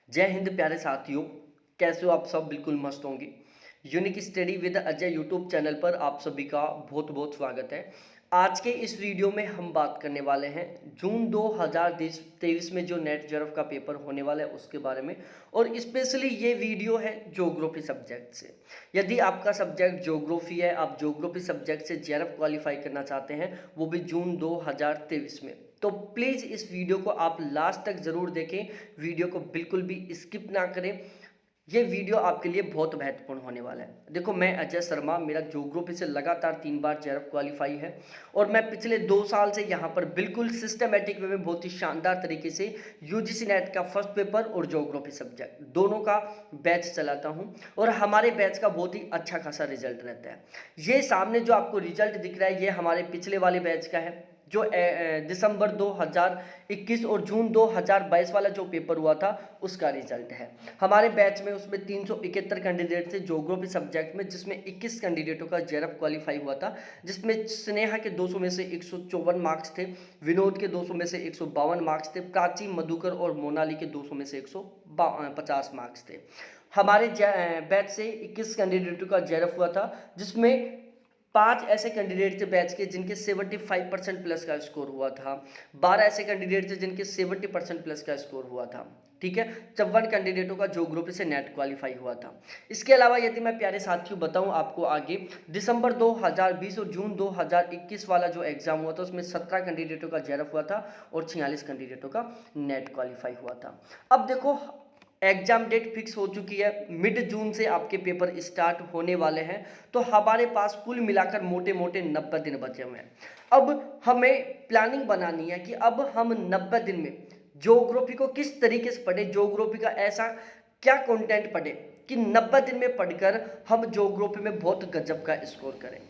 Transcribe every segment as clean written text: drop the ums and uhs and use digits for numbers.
जय हिंद प्यारे साथियों। कैसे हो आप सब? बिल्कुल मस्त होंगे। Unique study with Ajay YouTube channel पर आप सभी का बहुत बहुत स्वागत है। आज के इस वीडियो में हम बात करने वाले हैं जून 2023 में जो नेट जेआरएफ का पेपर होने वाला है उसके बारे में। और स्पेशली ये वीडियो है ज्योग्राफी सब्जेक्ट से। यदि आपका सब्जेक्ट ज्योग्राफी है, आप ज्योग्राफी सब्जेक्ट से जेआरएफ क्वालिफाई करना चाहते हैं, वो भी जून 2023 में, तो प्लीज़ इस वीडियो को आप लास्ट तक ज़रूर देखें। वीडियो को बिल्कुल भी स्किप ना करें। ये वीडियो आपके लिए बहुत महत्वपूर्ण होने वाला है। देखो, मैं अजय शर्मा, मेरा ज्योग्राफी से लगातार 3 बार जेआरएफ क्वालिफाई है और मैं पिछले 2 साल से यहाँ पर बिल्कुल सिस्टमेटिक वे में बहुत ही शानदार तरीके से यूजीसी नेट का फर्स्ट पेपर और ज्योग्राफी सब्जेक्ट दोनों का बैच चलाता हूँ और हमारे बैच का बहुत ही अच्छा खासा रिजल्ट रहता है। ये सामने जो आपको रिजल्ट दिख रहा है ये हमारे पिछले वाले बैच का है, जो दिसंबर 2021 और जून 2022 वाला जो पेपर हुआ था उसका रिजल्ट है। हमारे बैच में उसमें 371 कैंडिडेट थे ज्योग्राफी सब्जेक्ट में, जिसमें 21 कैंडिडेटों का जेआरएफ क्वालिफाई हुआ था, जिसमें स्नेहा के 200 में से 154 मार्क्स थे, विनोद के 200 में से 152 मार्क्स थे, प्राची, मधुकर और मोनाली के 200 में से 150 मार्क्स थे। हमारे बैच से 21 कैंडिडेटों का जेआरएफ हुआ था, जिसमें 5 ऐसे कैंडिडेट थे बैच के जिनके 75% प्लस का स्कोर हुआ था। 12 ऐसे कैंडिडेट थे जिनके 70% प्लस का स्कोर हुआ था। ठीक है, 54 कैंडिडेटों का ज्योग्राफी से नेट क्वालिफाई हुआ था। इसके अलावा यदि मैं प्यारे साथियों बताऊं आपको आगे, दिसंबर 2020 और जून 2021 वाला जो एग्जाम हुआ था उसमें 17 कैंडिडेटों का जेआरएफ हुआ था और 46 कैंडिडेटों का नेट क्वालिफाई हुआ था। अब देखो, एग्जाम डेट फिक्स हो चुकी है, मिड जून से आपके पेपर स्टार्ट होने वाले हैं, तो हमारे पास कुल मिलाकर मोटे मोटे 90 दिन बचे हुए हैं। अब हमें प्लानिंग बनानी है कि अब हम 90 दिन में ज्योग्राफी को किस तरीके से पढ़े, ज्योग्राफी का ऐसा क्या कंटेंट पढ़े कि 90 दिन में पढ़कर हम ज्योग्राफी में बहुत गजब का स्कोर करें।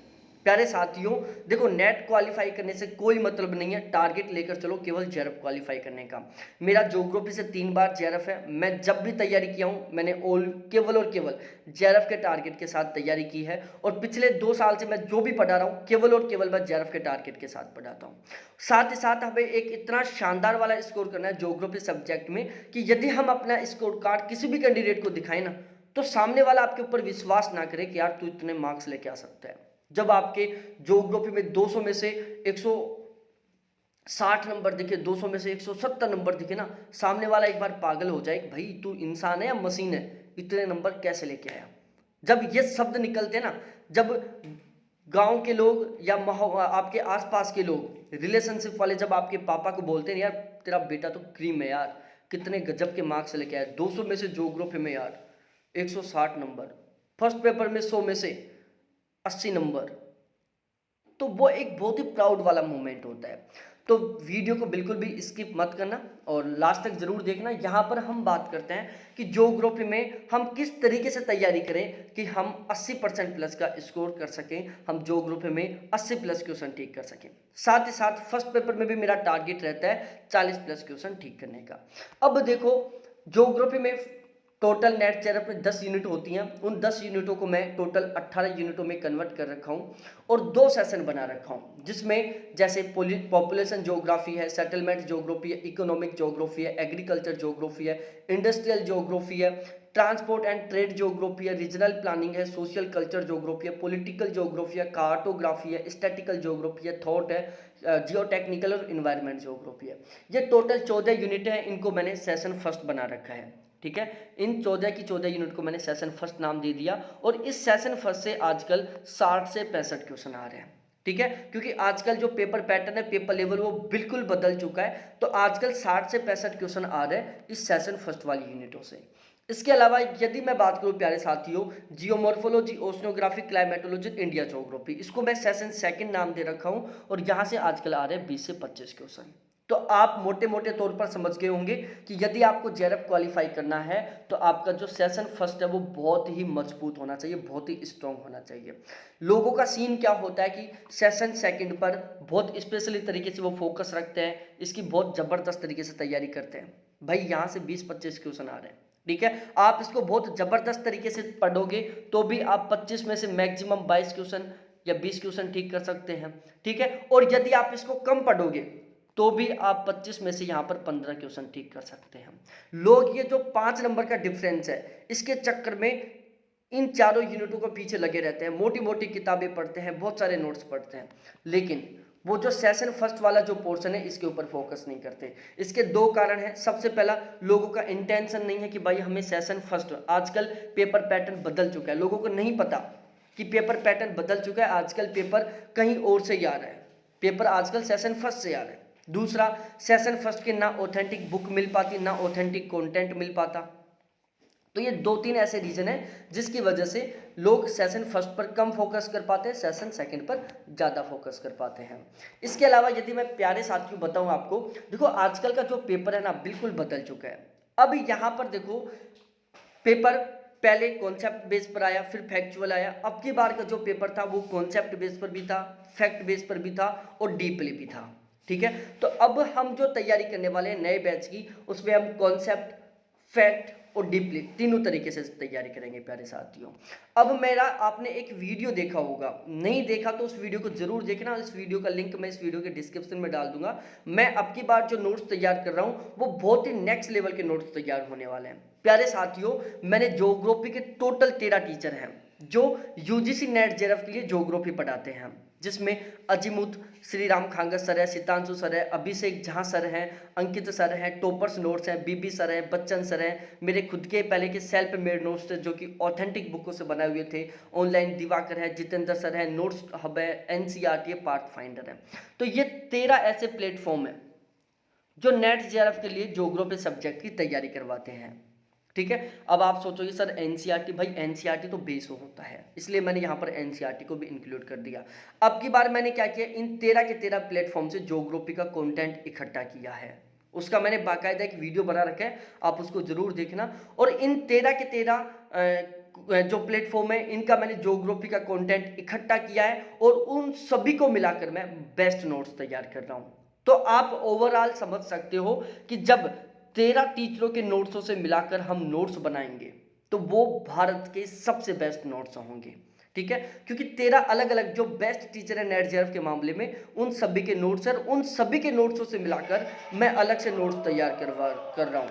प्यारे साथियों, देखो, नेट क्वालिफाई करने से कोई मतलब नहीं है, टारगेट लेकर चलो केवल जेआरएफ क्वालिफाई करने का। मेरा ज्योग्राफी से 3 बार जेआरएफ है। मैं जब भी तैयारी किया हूं मैंने केवल और केवल जेआरएफ के टारगेट के साथ तैयारी की है और पिछले 2 साल से मैं जो भी पढ़ा रहा हूं केवल और केवल मैं जेआरएफ के टारगेट के साथ पढ़ाता हूं। साथ ही साथ हमें एक इतना शानदार वाला स्कोर करना है ज्योग्राफी सब्जेक्ट में कि यदि हम अपना स्कोर कार्ड किसी भी कैंडिडेट को दिखाएं ना, तो सामने वाला आपके ऊपर विश्वास ना करे कि यार तू इतने मार्क्स लेके आ सकता है। जब आपके ज्योग्राफी में 200 में से 160 नंबर दिखे, 200 में से 170 नंबर दिखे ना, सामने वाला एक बार पागल हो जाए, भाई तू इंसान है या मशीन है, इतने नंबर कैसे लेके आया। जब ये शब्द निकलते ना, जब गांव के लोग या आपके आसपास के लोग, रिलेशनशिप वाले, जब आपके पापा को बोलते हैं यार तेरा बेटा तो क्रीम है यार, कितने गजब के मार्क्स लेके आया, 200 में से ज्योग्राफी में यार 160 नंबर, फर्स्ट पेपर में 100 में से 80 नंबर, तो वो एक बहुत ही प्राउड वाला मोमेंट होता है। तो वीडियो को बिल्कुल भी स्किप मत करना और लास्ट तक जरूर देखना। यहाँ पर हम बात करते हैं कि ज्योग्राफी में हम किस तरीके से तैयारी करें कि हम 80% प्लस का स्कोर कर सकें, हम ज्योग्राफी में 80 प्लस क्वेश्चन ठीक कर सकें। साथ ही साथ फर्स्ट पेपर में भी मेरा टारगेट रहता है 40 प्लस क्वेश्चन ठीक करने का। अब देखो, ज्योग्राफी में टोटल नेट जेआरएफ में 10 यूनिट होती हैं, उन 10 यूनिटों को मैं टोटल 18 यूनिटों में कन्वर्ट कर रखा हूँ और 2 सेशन बना रखा हूँ, जिसमें जैसे पॉपुलेशन ज्योग्राफी है, सेटलमेंट ज्योग्राफी है, इकोनॉमिक ज्योग्राफी है, एग्रीकल्चर ज्योग्राफी है, इंडस्ट्रियल ज्योग्राफी है, ट्रांसपोर्ट एंड ट्रेड ज्योग्राफी है, रीजनल प्लानिंग है, सोशल कल्चर ज्योग्राफी है, पॉलिटिकल ज्योग्राफी है, कार्टोग्राफी है, स्टैटिकल ज्योग्राफी है, थॉट है, जियोटेक्निकल और इन्वायरमेंट ज्योग्राफी है। ये टोटल 14 यूनिट है, इनको मैंने सेशन फर्स्ट बना रखा है। ठीक है, इन 14 की 14 यूनिट को मैंने सेशन फर्स्ट नाम दे दिया और इस सेशन फर्स्ट से आजकल 60 से 65 क्वेश्चन आ रहे हैं। ठीक है, क्योंकि आजकल जो पेपर पैटर्न है, पेपर लेवल, वो बिल्कुल बदल चुका है, तो आजकल 60 से 65 क्वेश्चन आ रहे हैं इस सेशन फर्स्ट वाली यूनिटों से। इसके अलावा यदि मैं बात करूं प्यारे साथियों, geomorphology, oceanography, climatology, India geography, इसको मैं सेशन सेकंड नाम दे रखा हूं और यहां से आजकल आ रहे हैं 20 से 25 क्वेश्चन। तो आप मोटे मोटे तौर पर समझ गए होंगे कि यदि आपको जेआरएफ क्वालिफाई करना है तो आपका जो सेशन फर्स्ट है वो बहुत ही मजबूत होना चाहिए, बहुत ही स्ट्रांग होना चाहिए। लोगों का सीन क्या होता है कि सेशन सेकंड पर बहुत स्पेशली तरीके से वो फोकस रखते हैं, इसकी बहुत जबरदस्त तरीके से तैयारी करते हैं। भाई यहाँ से 20-25 क्वेश्चन आ रहे हैं, ठीक है, आप इसको बहुत जबरदस्त तरीके से पढ़ोगे तो भी आप 25 में से मैक्सिमम 22 क्वेश्चन या 20 क्वेश्चन ठीक कर सकते हैं। ठीक है, और यदि आप इसको कम पढ़ोगे तो भी आप 25 में से यहाँ पर 15 क्वेश्चन ठीक कर सकते हैं। लोग ये जो 5 नंबर का डिफरेंस है, इसके चक्कर में इन चारों यूनिटों को पीछे लगे रहते हैं, मोटी मोटी किताबें पढ़ते हैं, बहुत सारे नोट्स पढ़ते हैं, लेकिन वो जो सेशन फर्स्ट वाला जो पोर्शन है इसके ऊपर फोकस नहीं करते। इसके दो कारण हैं। सबसे पहला, लोगों का इंटेंशन नहीं है कि भाई हमें सेशन फर्स्ट, आजकल पेपर पैटर्न बदल चुका है, लोगों को नहीं पता कि पेपर पैटर्न बदल चुका है, आजकल पेपर कहीं और से ही आ रहा है, पेपर आजकल सेशन फर्स्ट से आ रहा है। दूसरा, सेशन फर्स्ट की ना ऑथेंटिक बुक मिल पाती, ना ऑथेंटिक कंटेंट मिल पाता। तो ये 2-3 ऐसे रीजन है जिसकी वजह से लोग सेशन फर्स्ट पर कम फोकस कर पाते हैं, सेशन सेकंड पर ज़्यादा फोकस कर पाते हैं। इसके अलावा यदि मैं प्यारे साथियों बताऊं आपको, देखो आजकल का जो पेपर है ना बिल्कुल बदल चुका है। अब यहाँ पर देखो, पेपर पहले कॉन्सेप्ट बेस पर आया, फिर फैक्चुअल आया। अब की बार का जो पेपर था वो कॉन्सेप्ट बेस पर भी था, फैक्ट बेस पर भी था और डीपली भी था। ठीक है, तो अब हम जो तैयारी करने वाले हैं नए बैच की, उसमें हम कॉन्सेप्ट, फैक्ट और डीपली तीनों तरीके से तैयारी करेंगे प्यारे साथियों। अब मेरा आपने एक वीडियो देखा होगा, नहीं देखा तो उस वीडियो को जरूर देखना, इस वीडियो का लिंक मैं इस वीडियो के डिस्क्रिप्शन में डाल दूंगा। मैं अब की बार जो नोट्स तैयार कर रहा हूं वो बहुत ही नेक्स्ट लेवल के नोट्स तैयार होने वाले हैं प्यारे साथियों। मैंने ज्योग्राफी के टोटल 13 टीचर हैं जो यूजीसी नेट जेआरएफ के लिए ज्योग्राफी पढ़ाते हैं, जिसमें अजीमुथ श्री राम खांगत सर है, सितांशु सर है, अभिषेक झा सर हैं, अंकित सर हैं, टॉपर्स नोट्स हैं, बीबी सर है, बच्चन सर हैं, मेरे खुद के पहले के सेल्फ मेड नोट्स थे जो कि ऑथेंटिक बुकों से बनाए हुए थे, ऑनलाइन दिवाकर है, जितेंद्र सर है, नोट्स हब है, एनसीईआरटी है, पाथ फाइंडर है। तो ये 13 ऐसे प्लेटफॉर्म है जो नेट जेआरएफ के लिए ज्योग्राफी सब्जेक्ट की तैयारी करवाते हैं। ठीक है, अब आप सोचोगे सर एनसीईआरटी, भाई एनसीईआरटी तो बेस होता है, इसलिए मैंने यहाँ पर एनसीईआरटी को भी इंक्लूड कर दिया। अब की बार मैंने क्या किया, इन 13 के 13 प्लेटफॉर्म से ज्योग्राफी का कंटेंट इकट्ठा किया है, उसका मैंने बाकायदा एक वीडियो बना रखा है, आप उसको जरूर देखना। और इन 13 के 13 जो प्लेटफॉर्म है इनका मैंने ज्योग्राफी का कंटेंट इकट्ठा किया है और उन सभी को मिलाकर मैं बेस्ट नोट्स तैयार कर रहा हूं। तो आप ओवरऑल समझ सकते हो कि जब 13 टीचरों के नोट्सों से मिलाकर हम नोट्स बनाएंगे तो वो भारत के सबसे बेस्ट नोट्स होंगे। ठीक है, क्योंकि 13 अलग अलग जो बेस्ट टीचर है नेट जेआरएफ के मामले में, उन सभी के नोट्स है, उन सभी के नोट्सों से मिलाकर मैं अलग से नोट्स तैयार कर रहा हूं।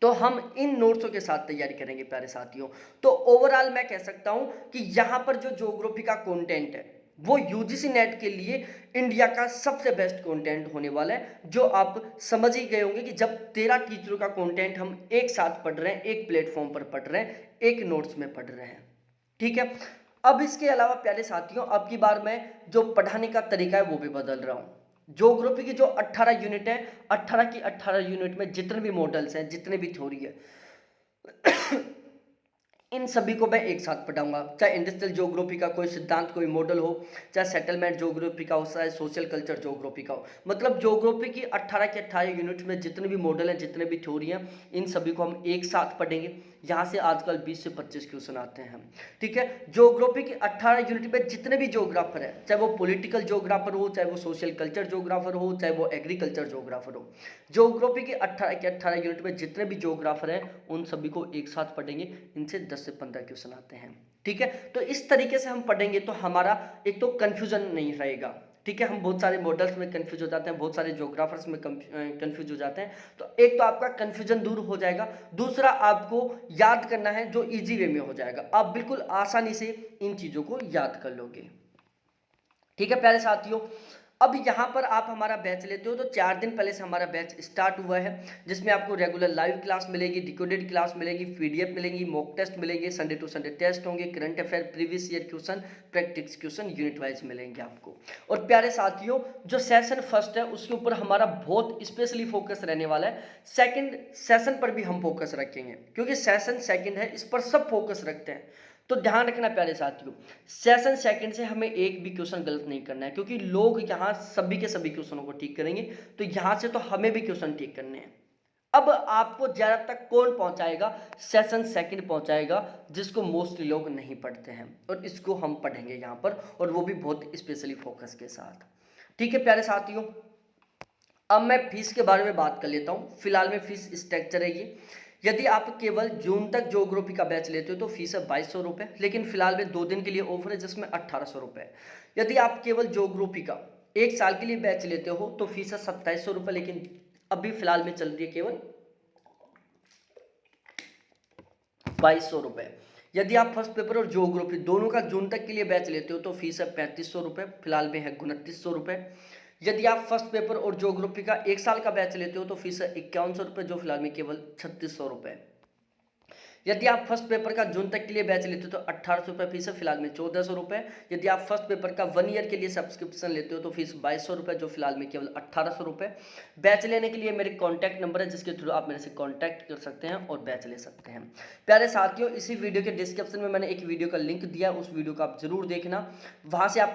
तो हम इन नोट्सों के साथ तैयारी करेंगे प्यारे साथियों। तो ओवरऑल मैं कह सकता हूं कि यहां पर जो ज्योग्राफी का कंटेंट है वो यूजीसी नेट के लिए इंडिया का सबसे बेस्ट कंटेंट होने वाला है, जो आप समझ ही गए होंगे कि जब 13 टीचरों का कंटेंट हम एक साथ पढ़ रहे हैं, एक प्लेटफॉर्म पर पढ़ रहे हैं, एक नोट्स में पढ़ रहे हैं। ठीक है, अब इसके अलावा प्यारे साथियों अब की बार मैं जो पढ़ाने का तरीका है वो भी बदल रहा हूं। ज्योग्राफी की जो 18 यूनिट है, 18 की 18 यूनिट में जितने भी मॉडल्स हैं, जितने भी थ्योरी है इन सभी को मैं एक साथ पढ़ाऊंगा, चाहे इंडस्ट्रियल ज्योग्राफी का कोई सिद्धांत, कोई मॉडल हो, चाहे सेटलमेंट ज्योग्राफी का हो, चाहे सोशल कल्चर ज्योग्राफी का हो। मतलब ज्योग्राफी की 18 के 18 यूनिट में जितने भी मॉडल हैं, जितने भी थ्योरी हैं, इन सभी को हम एक साथ पढ़ेंगे। यहाँ से आजकल 20 से 25 क्वेश्चन आते हैं। ठीक है, ज्योग्राफी की 18 यूनिट में जितने भी ज्योग्राफर है, चाहे वो पॉलिटिकल ज्योग्राफर हो, चाहे वो सोशल कल्चर ज्योग्राफर हो, चाहे वो एग्रीकल्चर ज्योग्राफर हो, ज्योग्राफी के 18 के 18 यूनिट में जितने भी ज्योग्राफर हैं उन सभी को एक साथ पढ़ेंगे। इनसे 10 से 15 क्वेश्चन आते हैं। ठीक है, तो इस तरीके से हम पढ़ेंगे तो हमारा एक तो कंफ्यूजन नहीं रहेगा। ठीक है, हम बहुत सारे मॉडल्स में कंफ्यूज हो जाते हैं, बहुत सारे ज्योग्राफर्स में कंफ्यूज हो जाते हैं। तो एक तो आपका कंफ्यूजन दूर हो जाएगा, दूसरा आपको याद करना है जो इजी वे में हो जाएगा, आप बिल्कुल आसानी से इन चीजों को याद कर लोगे। ठीक है प्यारे साथियों, अब यहाँ पर आप हमारा बैच लेते हो तो 4 दिन पहले से हमारा बैच स्टार्ट हुआ है, जिसमें आपको रेगुलर लाइव क्लास मिलेगी, डिकोडेड क्लास मिलेगी, पीडीएफ मिलेंगी, मॉक टेस्ट मिलेंगे, संडे टू संडे टेस्ट होंगे, current affair, previous year question, practice question unit wise मिलेंगे आपको। और प्यारे साथियों, जो सेशन फर्स्ट है उसके ऊपर हमारा बहुत स्पेशली फोकस रहने वाला है। सेकेंड सेशन पर भी हम फोकस रखेंगे, क्योंकि सेशन सेकेंड है, इस पर सब फोकस रखते हैं। तो ध्यान रखना प्यारे साथियों, सेशन सेकंड से हमें एक भी क्वेश्चन गलत नहीं करना है, क्योंकि लोग यहाँ सभी के सभी क्वेश्चनों को ठीक करेंगे, तो यहाँ से तो हमें भी क्वेश्चन ठीक करने हैं। अब आपको ज्यादा तक कौन पहुंचाएगा, सेशन सेकंड पहुंचाएगा, जिसको मोस्टली लोग नहीं पढ़ते हैं, और इसको हम पढ़ेंगे यहाँ पर, और वो भी बहुत स्पेशली फोकस के साथ। ठीक है प्यारे साथियों, अब मैं फीस के बारे में बात कर लेता हूँ। फिलहाल में फीस स्ट्रक्चर है ये, यदि आप केवल जून तक ज्योग्राफी का बैच लेते हो तो फीस है 2200 रुपये, लेकिन फिलहाल में 2 दिन के लिए ऑफर है जिसमें 1800 रुपये। यदि आप केवल ज्योग्राफी का 1 साल के लिए बैच लेते हो तो फीस है 2700 रुपये, लेकिन अभी फिलहाल में चल रही है केवल 2200 रुपये। यदि आप फर्स्ट पेपर और ज्योग्राफी दोनों का जून तक के लिए बैच लेते हो तो फीस है 3500 रुपये, फिलहाल में है 2900 रुपये। यदि आप फर्स्ट पेपर और ज्योग्राफी का 1 साल का बैच लेते हो तो फीस है 5100 रुपये, जो फिलहाल में केवल 3600 रुपये। यदि आप फर्स्ट पेपर का जून तक के लिए बैच लेते हो तो 1800 रुपये फीस है, फिलहाल में 1400 रुपये। यदि आप फर्स्ट पेपर का 1 ईयर के लिए सब्सक्रिप्शन लेते हो तो फीस 2200 रुपये, जो फिलहाल में केवल 1800 रुपये। बैच लेने के लिए मेरे कॉन्टैक्ट नंबर है, जिसके थ्रू आप मेरे से कॉन्टैक्ट कर सकते हैं और बैच ले सकते हैं। प्यारे साथियों, इसी वीडियो के डिस्क्रिप्शन में मैंने एक वीडियो का लिंक दिया है, उस वीडियो को आप जरूर देखना। वहाँ से आप